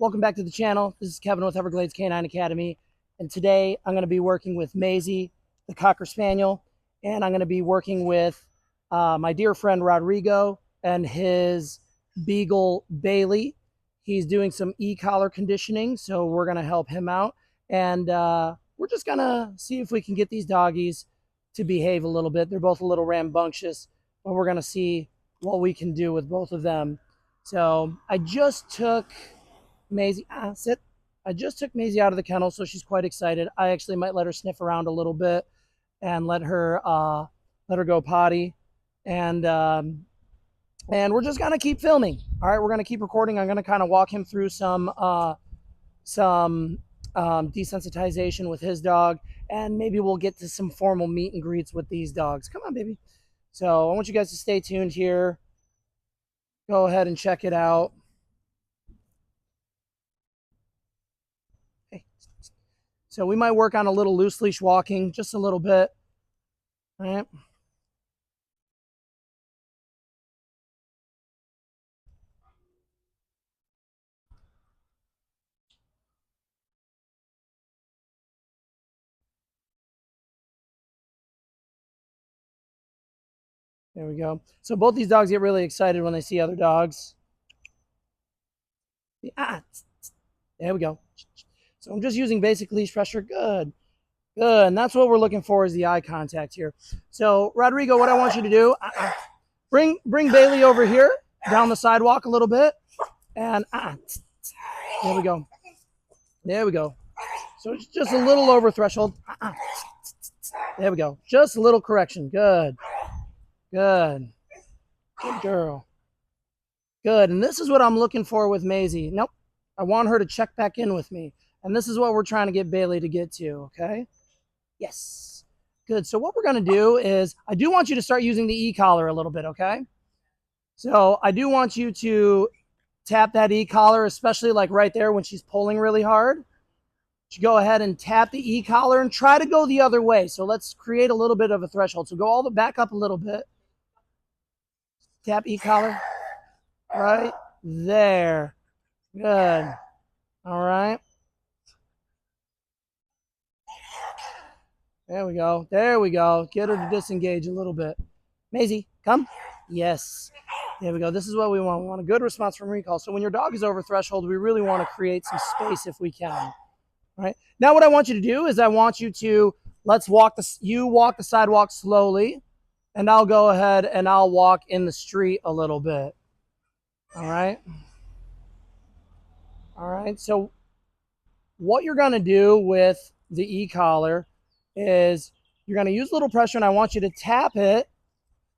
Welcome back to the channel. This is Kevin with Everglades Canine Academy, and today I'm going to be working with Maisie, the Cocker Spaniel, and I'm going to be working with my dear friend Rodrigo and his Beagle Bailey. He's doing some e-collar conditioning, so we're going to help him out, and we're just going to see if we can get these doggies to behave a little bit. They're both a little rambunctious, but we're going to see what we can do with both of them. So I just took Maisie, sit. I just took Maisie out of the kennel, so she's quite excited. I actually might let her sniff around a little bit and let her go potty, and we're just gonna keep filming. All right, we're gonna keep recording. I'm gonna kind of walk him through some desensitization with his dog, and maybe we'll get to some formal meet and greets with these dogs. Come on, baby. So I want you guys to stay tuned here. Go ahead and check it out. So we might work on a little loose leash walking, just a little bit. All right. There we go. So both these dogs get really excited when they see other dogs. There we go. So I'm just using basic leash pressure. Good. Good. And that's what we're looking for, is the eye contact here. So Rodrigo, what I want you to do, bring Bailey over here down the sidewalk a little bit. And there we go. There we go. So it's just a little over threshold. There we go. Just a little correction. Good. Good. Good girl. Good. And this is what I'm looking for with Maisie. Nope. I want her to check back in with me. And this is what we're trying to get Bailey to get to, okay? Yes. Good. So what we're going to do is, I do want you to start using the e-collar a little bit, okay? So I do want you to tap that e-collar, especially like right there when she's pulling really hard. You go ahead and tap the e-collar and try to go the other way. So let's create a little bit of a threshold. So go all the back up a little bit. Tap e-collar right there. Good. All right. There we go. There we go. Get her to disengage a little bit. Maisie, come. Yes. There we go. This is what we want. We want a good response from recall. So when your dog is over threshold, we really want to create some space if we can. All right. Now what I want you to do is I want you to, you walk the sidewalk slowly, and I'll go ahead and I'll walk in the street a little bit. All right. All right. So what you're going to do with the e-collar is you're going to use a little pressure, and I want you to tap it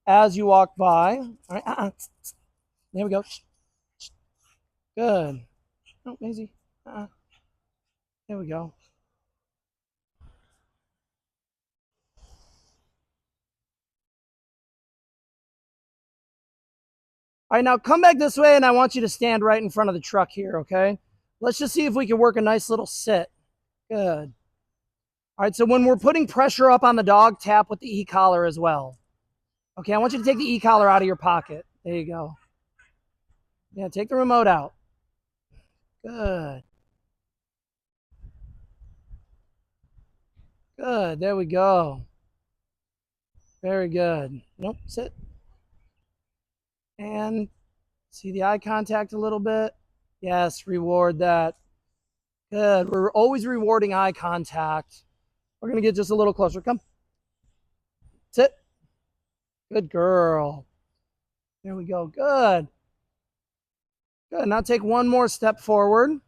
as you walk by. All right. There we go. Good. Oh, Maisie. There we go. All right, now come back this way, and I want you to stand right in front of the truck here, okay? Let's just see if we can work a nice little sit. Good. All right, so when we're putting pressure up on the dog, tap with the e-collar as well. Okay, I want you to take the e-collar out of your pocket. There you go. Yeah, take the remote out. Good. Good, there we go. Very good. Nope, sit. And see the eye contact a little bit? Yes, reward that. Good, we're always rewarding eye contact. We're gonna get just a little closer. Come. Sit. Good girl. There we go. Good. Good. Now take one more step forward.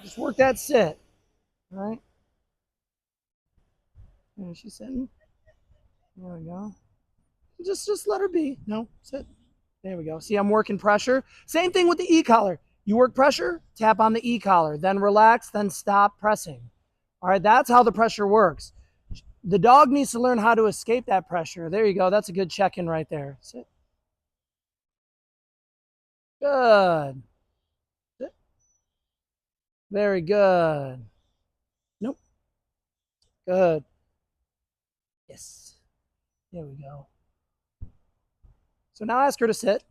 Just work that sit. All right. There she's sitting. There we go. Just let her be. No, sit. There we go. See, I'm working pressure. Same thing with the e-collar. You work pressure, tap on the e-collar, then relax, then stop pressing. All right, that's how the pressure works. The dog needs to learn how to escape that pressure. There you go. That's a good check-in right there. Sit. Good. Sit. Very good. Nope. Good. Yes. There we go. So now ask her to sit.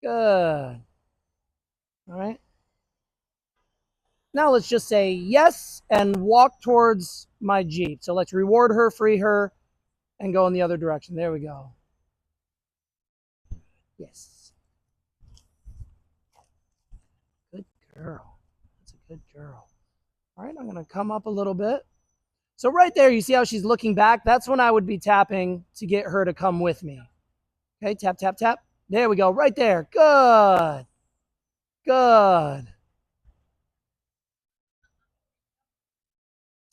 Good. All right. Now let's just say yes and walk towards my Jeep. So let's reward her, free her, and go in the other direction. There we go. Yes. Good girl. That's a good girl. All right, I'm going to come up a little bit. So right there, you see how she's looking back? That's when I would be tapping to get her to come with me. Okay, tap, tap, tap. There we go, right there. Good. Good.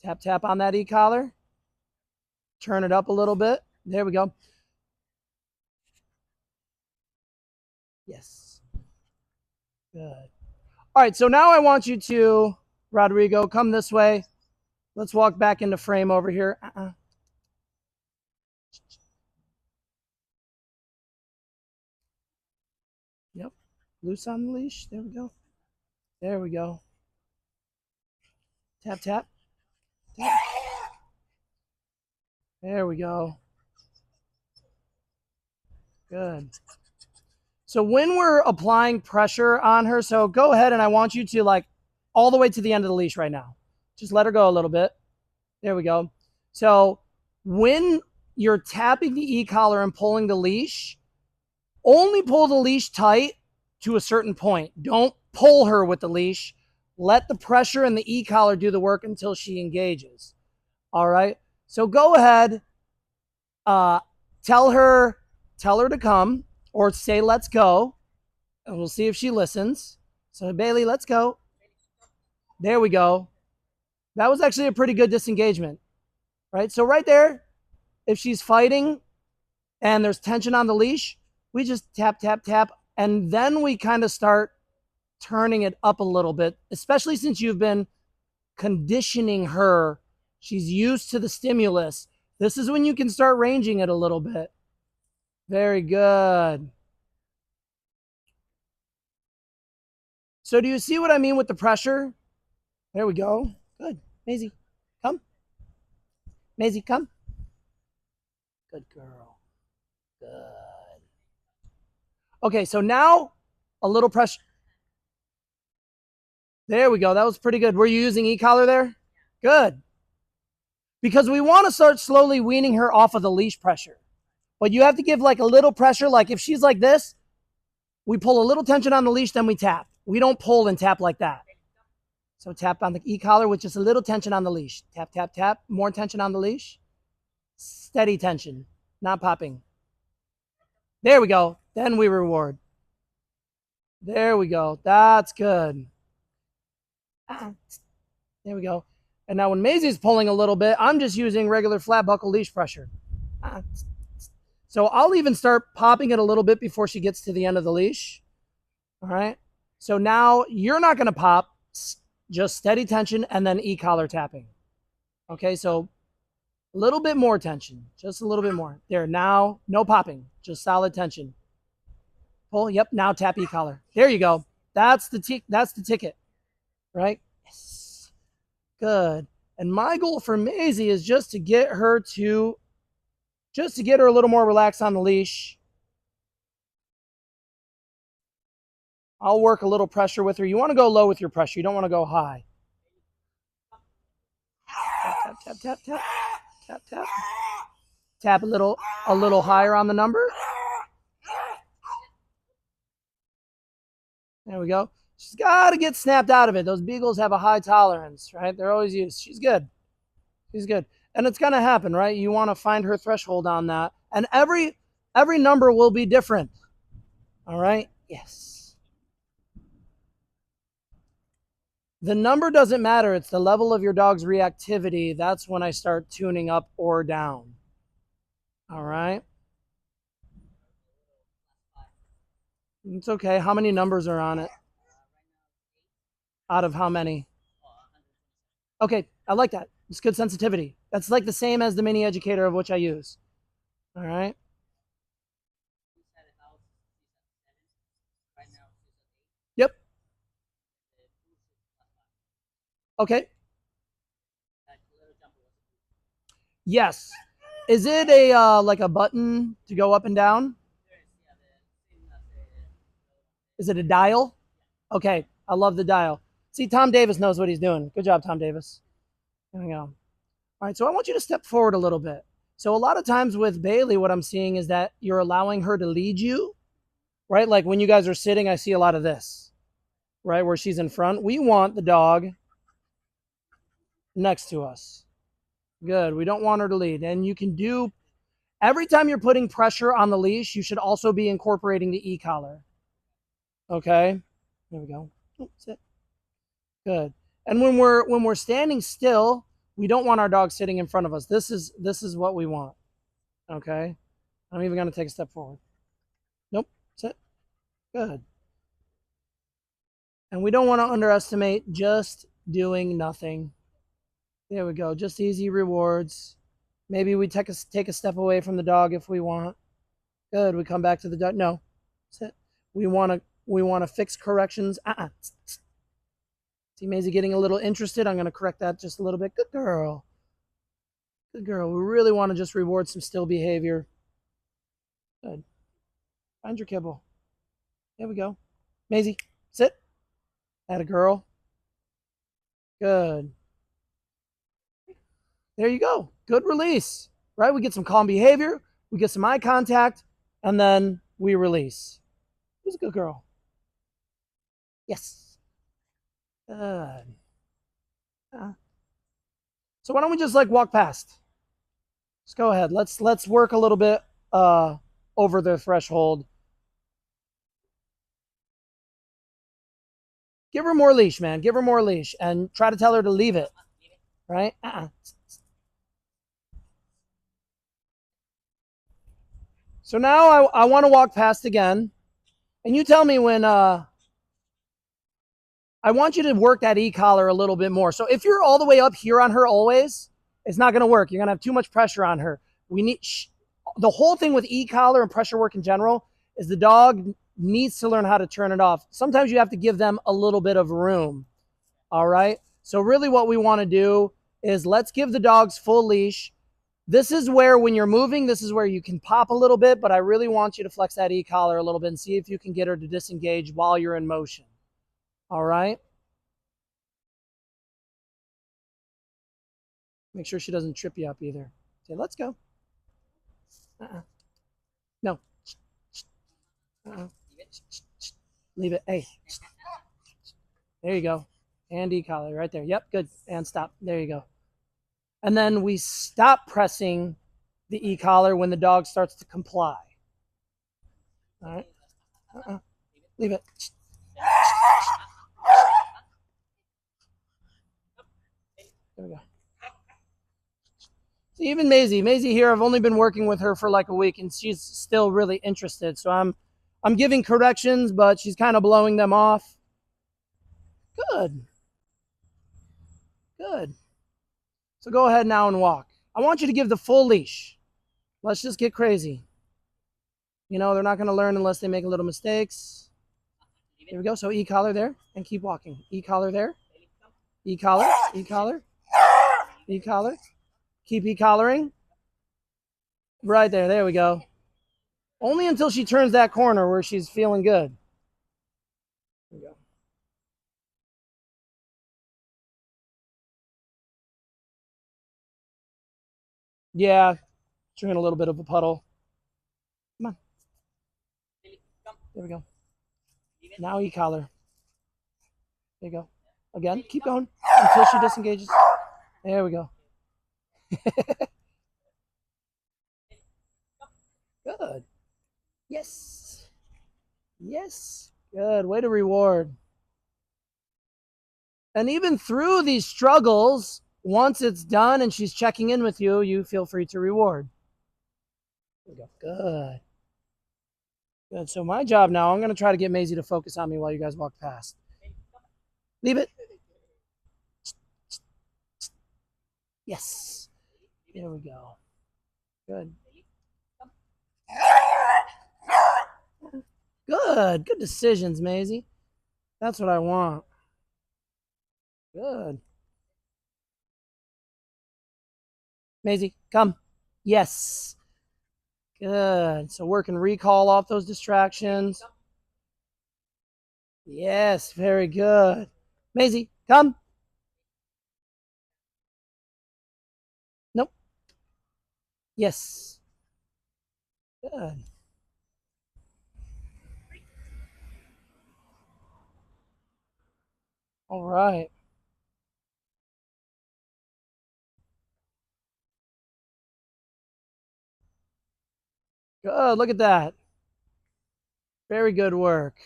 Tap, tap on that e-collar. Turn it up a little bit. There we go. Yes. Good. All right, so now I want you to, Rodrigo, come this way. Let's walk back into frame over here. Yep. Loose on the leash. There we go. There we go. Tap, tap. Tap. There we go. Good. So when we're applying pressure on her, so go ahead and I want you to like all the way to the end of the leash right now. Just let her go a little bit. There we go. So when you're tapping the e-collar and pulling the leash, only pull the leash tight to a certain point. Don't pull her with the leash. Let the pressure and the e-collar do the work until she engages. All right. So go ahead. Tell her to come or say, let's go. And we'll see if she listens. So Bailey, let's go. There we go. That was actually a pretty good disengagement, right? So right there, if she's fighting and there's tension on the leash, we just tap, tap, tap. And then we kind of start turning it up a little bit, especially since you've been conditioning her. She's used to the stimulus. This is when you can start ranging it a little bit. Very good. So do you see what I mean with the pressure? There we go. Good. Maisie, come. Maisie, come. Good girl. Good. Okay, so now a little pressure. There we go. That was pretty good. Were you using e-collar there? Good. Because we want to start slowly weaning her off of the leash pressure. But you have to give like a little pressure. Like if she's like this, we pull a little tension on the leash, then we tap. We don't pull and tap like that. So tap on the e-collar with just a little tension on the leash. Tap, tap, tap. More tension on the leash. Steady tension, not popping. There we go. Then we reward. There we go. That's good. There we go. And now when Maisie's pulling a little bit, I'm just using regular flat buckle leash pressure. So I'll even start popping it a little bit before she gets to the end of the leash. All right. So now you're not going to pop, just steady tension and then e-collar tapping. Okay. So a little bit more tension, just a little bit more. There, now, no popping, just solid tension. Pull, yep, now tap e-collar. There you go. That's the ticket, right? Yes. Good. And my goal for Maisie is just to get her a little more relaxed on the leash. I'll work a little pressure with her. You want to go low with your pressure. You don't want to go high. Tap, tap, tap, tap, tap, tap. Tap a little higher on the number. There we go. She's got to get snapped out of it. Those beagles have a high tolerance, right? They're always used. She's good. She's good. And it's going to happen, right? You want to find her threshold on that. And every number will be different. All right? Yes. The number doesn't matter. It's the level of your dog's reactivity. That's when I start tuning up or down. All right? It's okay. How many numbers are on it? Out of how many? Okay, I like that. It's good sensitivity. That's like the same as the mini educator of which I use. All right. Yep. Okay. Yes. Is it a like a button to go up and down? Is it a dial? Okay, I love the dial. See, Tom Davis knows what he's doing. Good job, Tom Davis. There we go. All right, so I want you to step forward a little bit. So a lot of times with Bailey, what I'm seeing is that you're allowing her to lead you, right? Like when you guys are sitting, I see a lot of this, right? Where she's in front. We want the dog next to us. Good. We don't want her to lead. And you can do, every time you're putting pressure on the leash, you should also be incorporating the e-collar. Okay. There we go. Oh, sit. Good. And when we're standing still, we don't want our dog sitting in front of us. This is what we want. Okay. I'm even going to take a step forward. Nope. Sit. Good. And we don't want to underestimate just doing nothing. There we go. Just easy rewards. Maybe we take a step away from the dog if we want. Good. We come back to the dog. No. Sit. We want to fix corrections. See Maisie getting a little interested. I'm going to correct that just a little bit. Good girl. Good girl. We really want to just reward some still behavior. Good. Find your kibble. There we go. Maisie, sit. Atta girl. Good. There you go. Good release. Right? We get some calm behavior. We get some eye contact. And then we release. Who's a good girl? Yes. Good. So why don't we just like walk past? Let's go ahead. Let's work a little bit over the threshold. Give her more leash, man. Give her more leash and try to tell her to leave it. Right? So now I want to walk past again. And you tell me when I want you to work that e-collar a little bit more. So if you're all the way up here on her always, it's not going to work. You're going to have too much pressure on her. We need the whole thing with e-collar and pressure work in general is the dog needs to learn how to turn it off. Sometimes you have to give them a little bit of room. All right. So really what we want to do is let's give the dogs full leash. This is where when you're moving, this is where you can pop a little bit, but I really want you to flex that e-collar a little bit and see if you can get her to disengage while you're in motion. All right. Make sure she doesn't trip you up either. Say, let's go. No. Leave it. Hey. There you go. And e-collar right there. Yep, good. And stop. There you go. And then we stop pressing the e-collar when the dog starts to comply. All right. Leave it. There we go. See, even Maisie here, I've only been working with her for like a week and she's still really interested. So I'm giving corrections, but she's kind of blowing them off. Good. Good. So go ahead now and walk. I want you to give the full leash. Let's just get crazy. You know, they're not going to learn unless they make little mistakes. Here we go. So e-collar there and keep walking. E-collar there. E-collar. E-collar. E-collar. Keep e-collaring. Right there. There we go. Only until she turns that corner where she's feeling good. There we go. Yeah. She's in a little bit of a puddle. Come on. There we go. Now e-collar. There you go. Again. Keep going until she disengages. There we go. Good. Yes. Yes. Good. Way to reward. And even through these struggles, once it's done and she's checking in with you, you feel free to reward. There we go. Good. Good. So my job now, I'm going to try to get Maisie to focus on me while you guys walk past. Leave it. Yes. There we go. Good. Good. Good decisions, Maisie. That's what I want. Good. Maisie, come. Yes. Good. So working recall off those distractions. Yes, very good. Maisie, come. Nope. Yes. Good. All right. Good. Look at that. Very good work.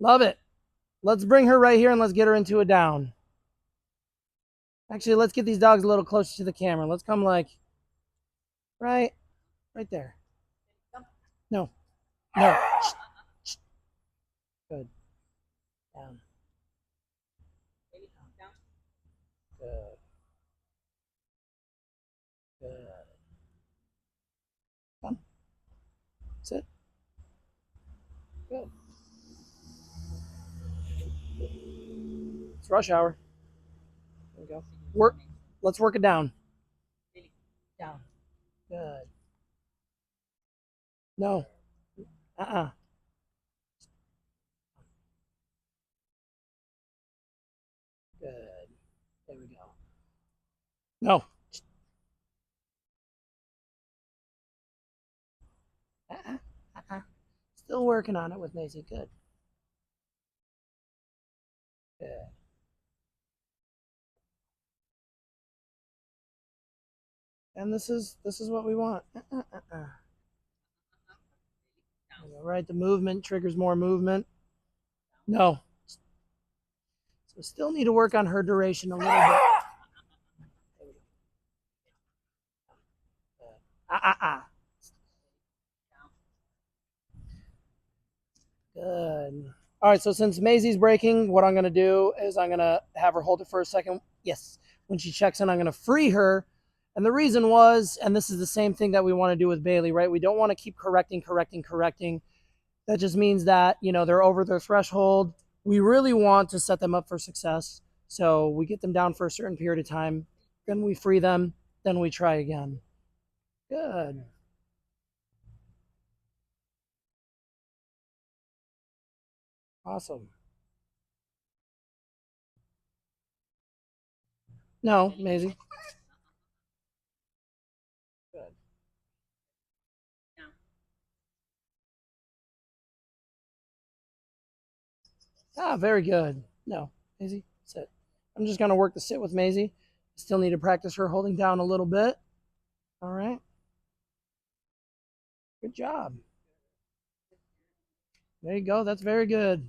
Love it. Let's bring her right here and let's get her into a down. Actually, let's get these dogs a little closer to the camera. Let's come like right there. No. No. Good. Down. Good. Good. Come. Sit. Good. It's rush hour. There we go. Work. Let's work it down. Down. Good. No. Uh-uh. Good. There we go. No. Uh-uh. Uh-uh. Still working on it with Maisie. Good. Good. And this is what we want. Right. The movement triggers more movement. No. So still need to work on her duration a little bit. Ah. Good. All right, so since Maisie's breaking, what I'm going to do is I'm going to have her hold it for a second. Yes. When she checks in, I'm going to free her. And the reason was, and this is the same thing that we want to do with Bailey, right? We don't want to keep correcting. That just means that, they're over their threshold. We really want to set them up for success. So we get them down for a certain period of time. Then we free them. Then we try again. Good. Awesome. No, Maisie. Good. Ah, very good. No, Maisie, sit. I'm just going to work the sit with Maisie. Still need to practice her holding down a little bit. All right. Good job. There you go. That's very good.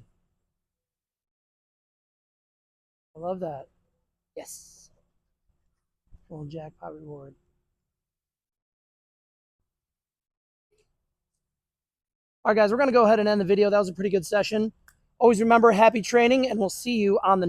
I love that. Yes. Full jackpot reward. All right, guys, we're going to go ahead and end the video. That was a pretty good session. Always remember, happy training, and we'll see you on the